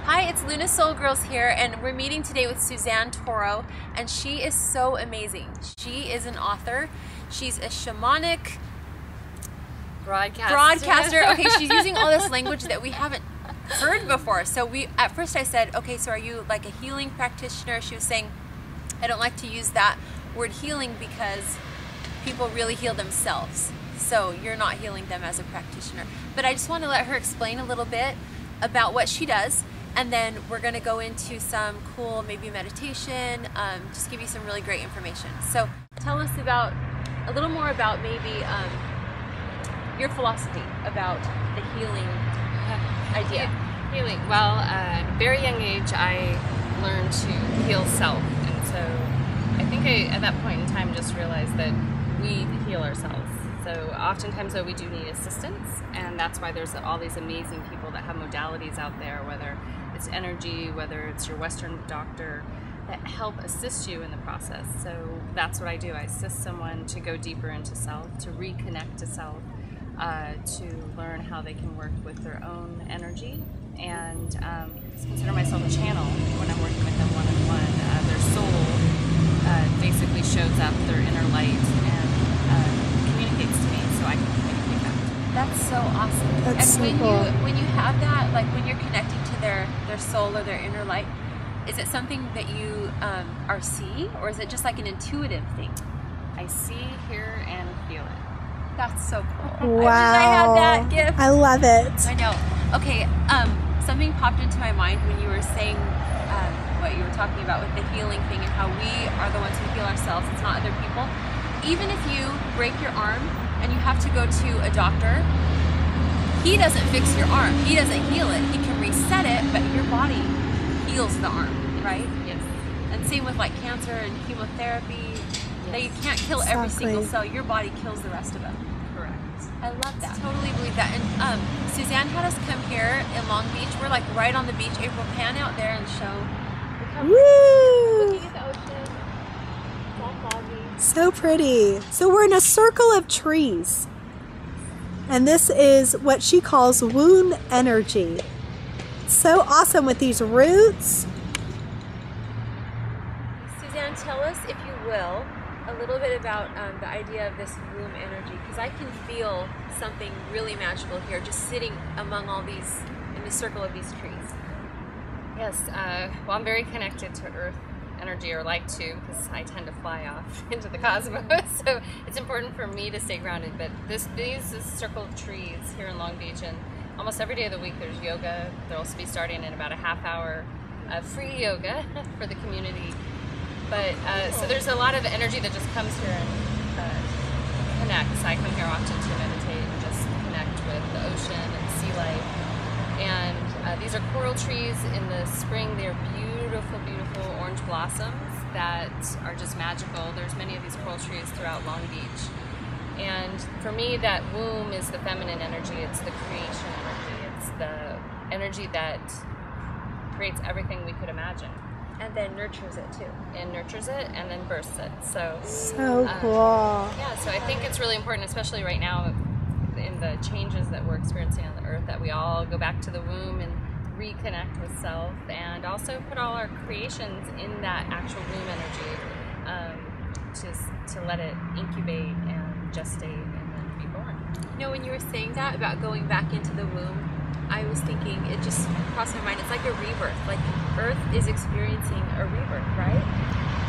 Hi, it's Luna Soul Girls here, and we're meeting today with Susanne Toro, and she is so amazing. She is an author. She's a shamanic broadcaster. Okay, she's using all this language that we haven't heard before. So at first I said, okay, so are you like a healing practitioner? She was saying, I don't like to use that word healing because people really heal themselves. So you're not healing them as a practitioner. But I just want to let her explain a little bit about what she does, and then we're going to go into some cool maybe meditation, just give you some really great information. So tell us about a little more about maybe your philosophy about the healing idea. Healing. Well, at a very young age I learned to heal self, and so I think at that point in time just realized that we heal ourselves. So oftentimes though we do need assistance, and that's why there's all these amazing people that have modalities out there, whether it's energy, whether it's your Western doctor, that help assist you in the process. So that's what I do. I assist someone to go deeper into self, to reconnect to self, to learn how they can work with their own energy, and consider myself a channel when I'm working with them one-on-one. Their soul basically shows up, their inner light, and communicates to me so I can communicate back to them. That's so awesome. That's and so cool. when you have that, like when you're connecting to their soul or their inner light, is it something that you are see, or is it just like an intuitive thing? I see, hear, and feel it. That's so cool. Wow. I had that gift. I love it. I know. Okay, something popped into my mind when you were saying what you were talking about with the healing thing and how we are the ones who heal ourselves. It's not other people. Even if you break your arm and you have to go to a doctor, he doesn't fix your arm. He doesn't heal it. He can reset it, but your body heals the arm, right? Yes. And same with like cancer and chemotherapy. They can't kill Exactly. every single cell. Your body kills the rest of them. Correct. I love that. Totally believe that. And Suzanne had us come here in Long Beach. We're like right on the beach. April, pan out there and show. Woo! Looking at the ocean. It's all foggy. So pretty. So we're in a circle of trees. And this is what she calls womb energy. So awesome with these roots. Suzanne, tell us, if you will, a little bit about the idea of this womb energy, because I can feel something really magical here, just sitting among all these, in the circle of these trees. Yes, well, I'm very connected to Earth energy, or like to, because I tend to fly off into the cosmos, so it's important for me to stay grounded. But this circle of trees here in Long Beach, and almost every day of the week there's yoga. They'll be starting in about a half hour free yoga for the community. But so there's a lot of energy that just comes here and connects. I come here often to meditate and just connect with the ocean and sea life. And these are coral trees. In the spring, they're beautiful, beautiful orange blossoms that are just magical. There's many of these coral trees throughout Long Beach. And for me, that womb is the feminine energy. It's the creation energy. It's the energy that creates everything we could imagine. And then nurtures it too. And nurtures it and then bursts it. So cool. Yeah, so I think it's really important, especially right now in the changes that we're experiencing on the earth, that we all go back to the womb and reconnect with self, and also put all our creations in that actual womb energy, to let it incubate and gestate and then be born. You know, when you were saying that about going back into the womb, I was thinking, it just crossed my mind, it's like a rebirth. Like Earth is experiencing a rebirth, right?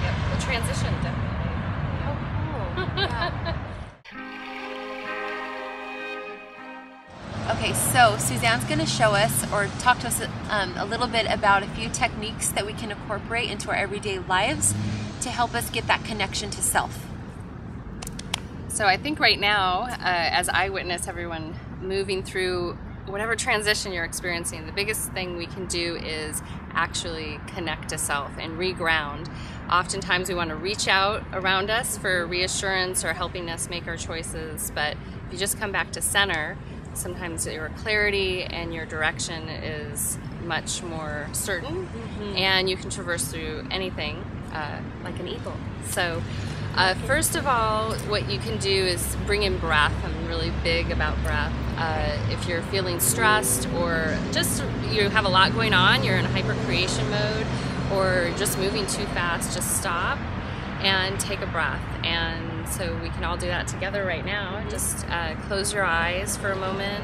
Yep, a transition, definitely. Oh, cool. Yeah. Okay, so Suzanne's going to show us, or talk to us a little bit about a few techniques that we can incorporate into our everyday lives to help us get that connection to self. So I think right now, as I witness everyone moving through whatever transition you're experiencing, the biggest thing we can do is actually connect to self and reground. Oftentimes we want to reach out around us for reassurance or helping us make our choices, but if you just come back to center, sometimes your clarity and your direction is much more certain, and you can traverse through anything like an eagle. So First of all, what you can do is bring in breath. I'm really big about breath. If you're feeling stressed or just you have a lot going on, you're in hyper-creation mode, or just moving too fast, just stop and take a breath. And so we can all do that together right now. Just close your eyes for a moment,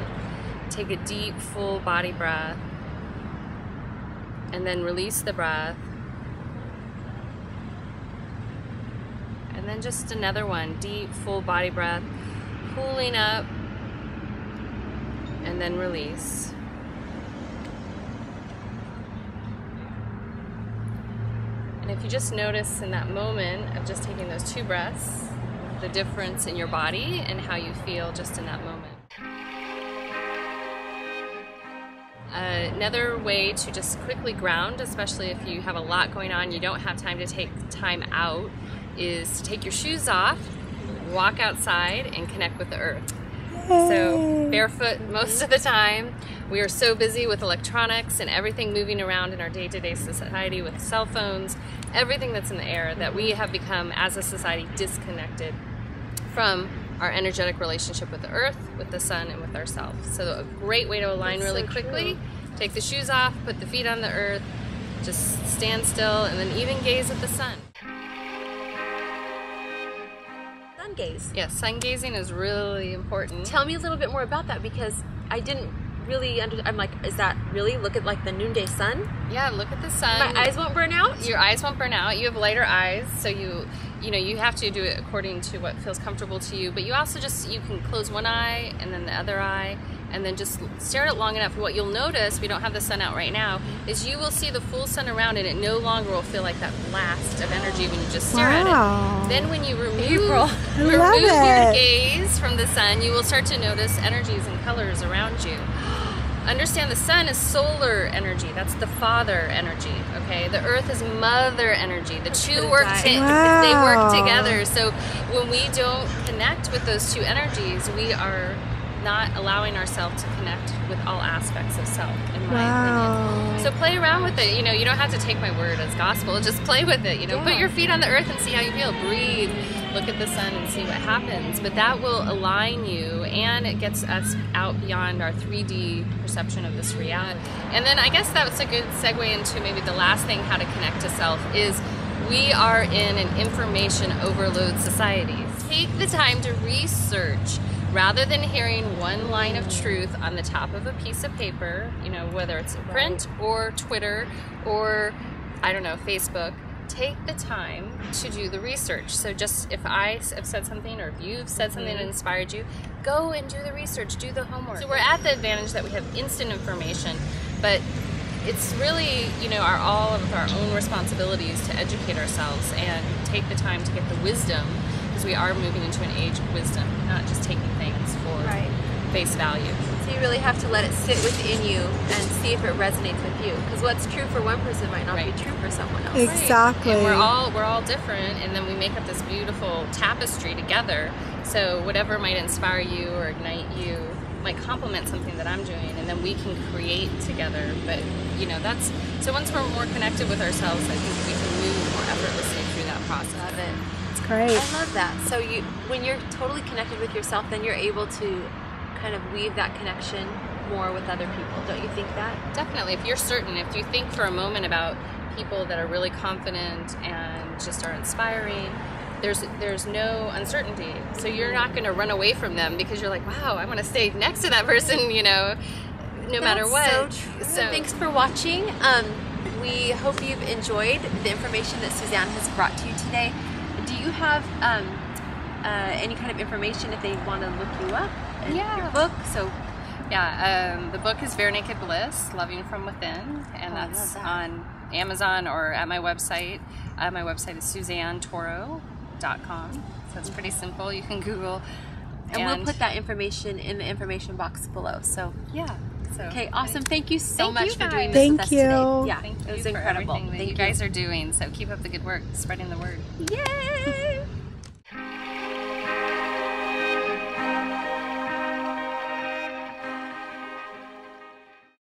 take a deep, full body breath, and then release the breath. And then just another one, deep, full body breath, pulling up, and then release. And if you just notice in that moment of just taking those 2 breaths, the difference in your body and how you feel just in that moment. Another way to just quickly ground, especially if you have a lot going on, you don't have time to take time out, is to take your shoes off, walk outside, and connect with the earth. So barefoot most of the time. We are so busy with electronics and everything moving around in our day-to-day society with cell phones, everything that's in the air, that we have become, as a society, disconnected from our energetic relationship with the earth, with the sun, and with ourselves. So a great way to align really quickly, take the shoes off, put the feet on the earth, just stand still, and then even gaze at the sun. Sun gaze. Yes, sun gazing is really important. Tell me a little bit more about that, because I didn't really I'm like, is that really? Look at like the noonday sun? Yeah, look at the sun. My eyes won't burn out? Your eyes won't burn out. You have lighter eyes, so you know, you have to do it according to what feels comfortable to you, but you also you can close one eye and then the other eye, and then just stare at it long enough. What you'll notice, we don't have the sun out right now, is you will see the full sun around, and it no longer will feel like that blast of energy when you just stare at it. Then when you remove your gaze from the sun, you will start to notice energies and colors around you. Understand the sun is solar energy. That's the father energy, okay? The earth is mother energy. The two they work together. So when we don't connect with those 2 energies, we are not allowing ourselves to connect with all aspects of self, in my opinion. So play around with it. You know, you don't have to take my word as gospel. Just play with it. You know, put your feet on the earth and see how you feel. Breathe. Look at the sun and see what happens. But that will align you, and it gets us out beyond our 3D perception of this reality. And then I guess that's a good segue into maybe the last thing, how to connect to self, is we are in an information overload society. Take the time to research. Rather than hearing one line of truth on the top of a piece of paper, you know, whether it's print or Twitter or, I don't know, Facebook, take the time to do the research. So just if I have said something, or if you've said something that inspired you, go and do the research, do the homework. So we're at the advantage that we have instant information, but it's really, you know, all of our own responsibilities to educate ourselves and take the time to get the wisdom, because we are moving into an age of wisdom, not just taking things for face value. So you really have to let it sit within you and see if it resonates with you, because what's true for one person might not be true for someone else. Exactly. And we're all different, and then we make up this beautiful tapestry together. So whatever might inspire you or ignite you might complement something that I'm doing, and then we can create together. But you know, so once we're more connected with ourselves, I think we can move more effortlessly through that process. Love it. It's great. I love that. So when you're totally connected with yourself, then you're able to kind of weave that connection more with other people. Don't you think that? Definitely. If you're certain, if you think for a moment about people that are really confident and just are inspiring, there's no uncertainty. So you're not going to run away from them because you're like, wow, I want to stay next to that person, you know, no matter what. So true. So thanks for watching. We hope you've enjoyed the information that Suzanne has brought to you today. Do you have any kind of information if they want to look you up? Your book? So the book is Bare Naked Bliss, Loving from Within, and that's on Amazon or at my website. My website is SuzanneToro.com, so it's pretty simple. You can Google. And we'll put that information in the information box below. So okay, awesome. Thank you so much for doing this with us today. Yeah, thank you. It was incredible. Thank you guys are doing. So keep up the good work, spreading the word. Yay!